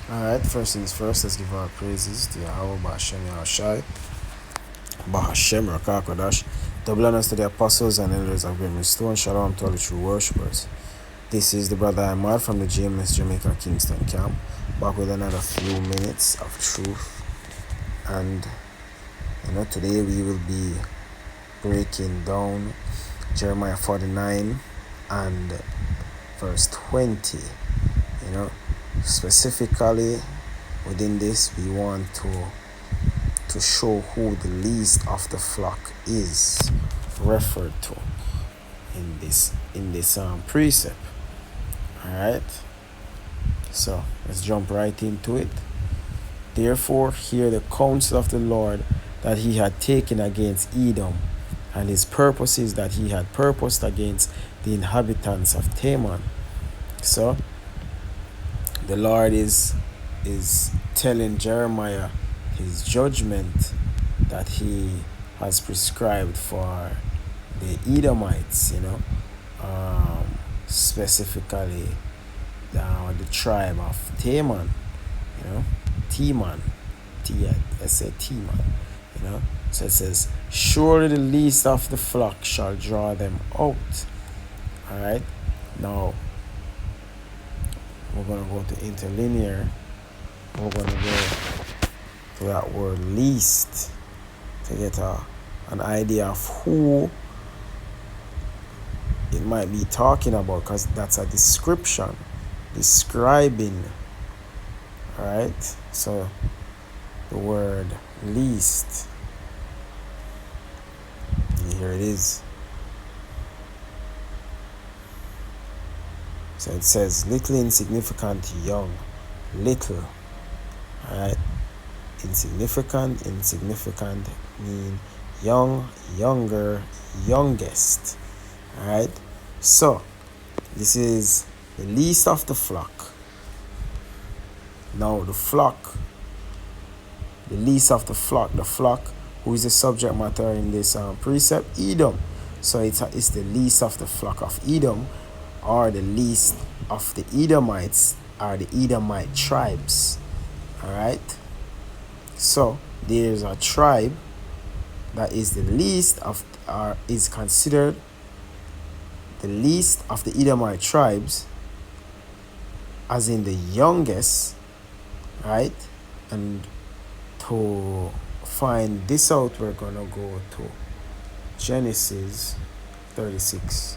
Alright, first things first, let's give our praises to Yahweh, Bahashem, Yahushai, Bahashem, Rakakodash. Double honors to the apostles and elders of Great Stone. Shalom to all the true worshippers. This is the brother Ahmad from the GMS Jamaica Kingston camp, back with another few minutes of truth. And today we will be breaking down Jeremiah 49 and verse 20. Specifically within this, we want to show who the least of the flock is referred to in this precept. All right, so let's jump right into it. Therefore, hear the counsel of the Lord that he had taken against Edom, and his purposes that he had purposed against the inhabitants of Teman. So the Lord is telling Jeremiah his judgment that he has prescribed for the Edomites, specifically the tribe of Teman, Teman, I said Teman, So it says, surely the least of the flock shall draw them out. All right, now we're going to go to interlinear. We're going to go to that word least to get an idea of who it might be talking about, because that's a description, describing. Alright, so the word least, here it is. So it says little, insignificant, young. Little. Alright. Insignificant mean young, younger, youngest. Alright. So this is the least of the flock. Now the least of the flock who is the subject matter in this precept, Edom. So it's the least of the flock of Edom, or the least of the Edomites, are the Edomite tribes. Alright, so there's a tribe that is the least of, or is considered the least of the Edomite tribes, as in the youngest. Right, and to find this out, we're gonna go to Genesis 36.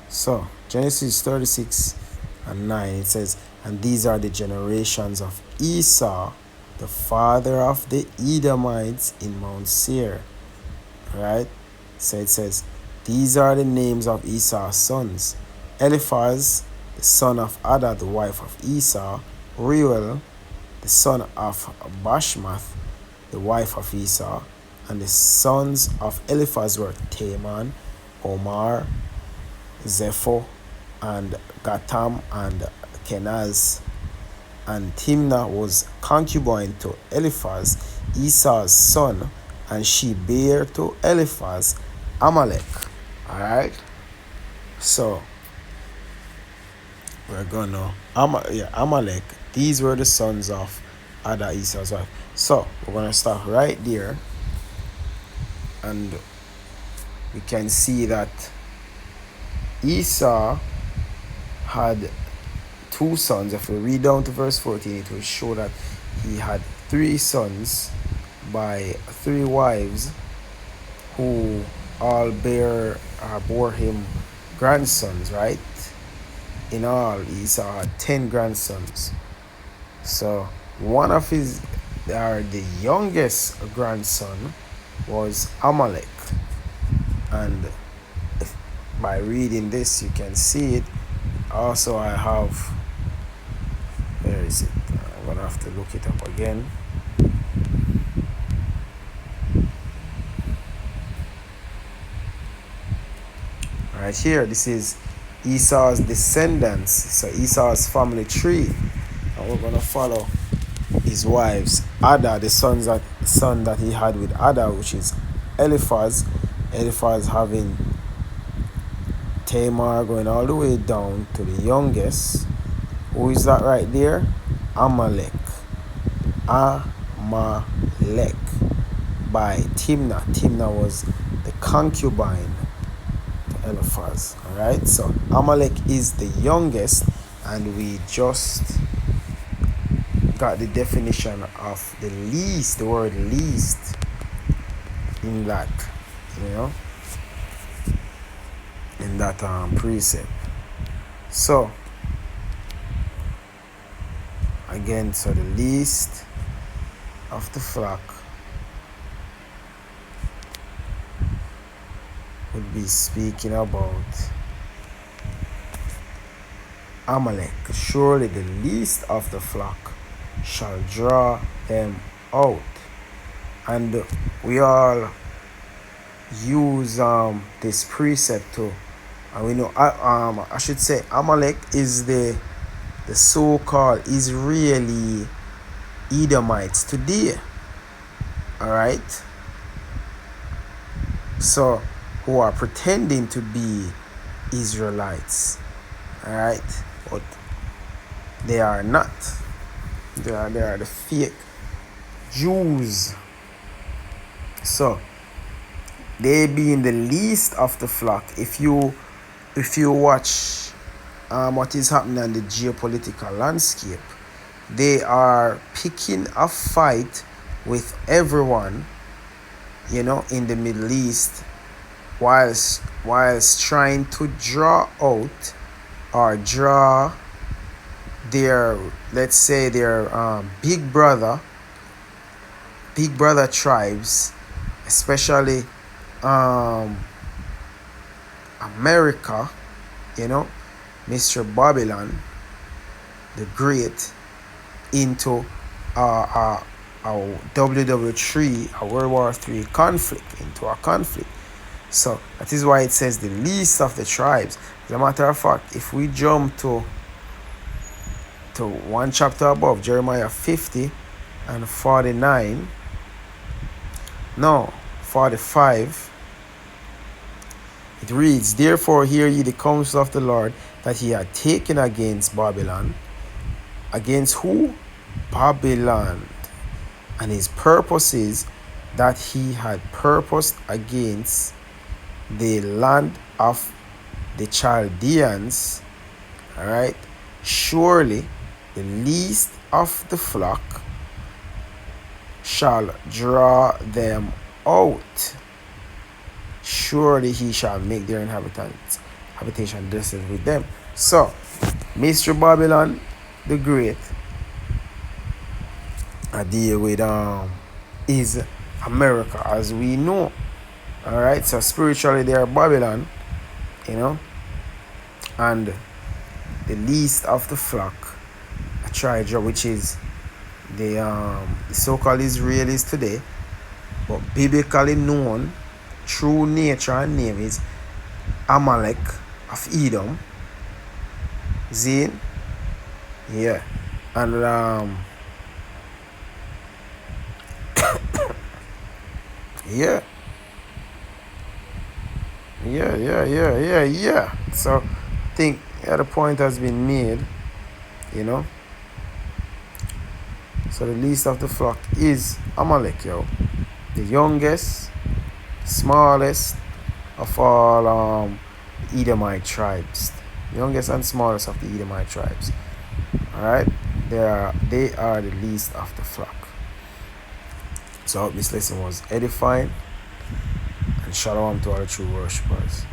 So Genesis 36 and 9, it says, and these are the generations of Esau, the father of the Edomites in Mount Seir. Right, so it says, these are the names of Esau's sons: Eliphaz, the son of Ada, the wife of Esau; Reuel, the son of Bashmath, the wife of Esau. And the sons of Eliphaz were Teman, Omar, Zepho, and Gatam, and Kenaz. And Timnah was concubine to Eliphaz, Esau's son, and she bare to Eliphaz Amalek. Alright, so we're gonna Amalek. These were the sons of Ada, Esau's wife. So we're gonna stop right there, and we can see that Esau had two sons. If we read down to verse 14, it will show that he had 3 sons by 3 wives, who all bore him grandsons, right? In all, Esau had 10 grandsons. So one of the youngest grandson was Amalek. And by reading this, you can see it. Also, I have, where is it? I'm gonna have to look it up again. Right here, this is Esau's descendants, so Esau's family tree, and we're gonna follow his wives. Ada, the son that he had with Ada, which is Eliphaz having Tamar going all the way down to the youngest. Who is that right there? Amalek. Amalek by Timnah. Timnah was the concubine to Eliphaz. Alright, so Amalek is the youngest, and we just got the definition of the least, the word least in that, in that precept. So again, so the least of the flock would be speaking about Amalek. Surely the least of the flock shall draw them out. And we all use this precept too. And we know, I should say, Amalek is the so-called Israeli Edomites today. Alright? So, who are pretending to be Israelites. Alright? But they are not. They are the fake Jews. So, they being the least of the flock. If you watch what is happening in the geopolitical landscape, they are picking a fight with everyone, in the Middle East, whilst trying to draw out or draw their, let's say, their big brother tribes, especially America, Mr. Babylon the Great, into a WW3, a World War III conflict, into a conflict. So that is why it says the least of the tribes. As a matter of fact, if we jump to one chapter above, Jeremiah 50 and 49, no, 45, it reads, "Therefore hear ye the counsel of the Lord that he had taken against Babylon." Against who? Babylon. And his purposes that he had purposed against the land of the Chaldeans. Alright? Surely the least of the flock shall draw them out. Surely he shall make their habitation desolate with them. So, Mr. Babylon the Great, I deal with is America, as we know. Alright, so spiritually they are Babylon, and the least of the flock, a tribe which is the so-called Israelis today, but biblically known, true nature and name is Amalek of Edom. Zane, yeah, and yeah. So I think the point has been made, So the least of the flock is Amalek, the youngest, smallest of all Edomite tribes. Youngest and smallest of the Edomite tribes. Alright? They are the least of the flock. So I hope this lesson was edifying, and shalom to all the true worshippers.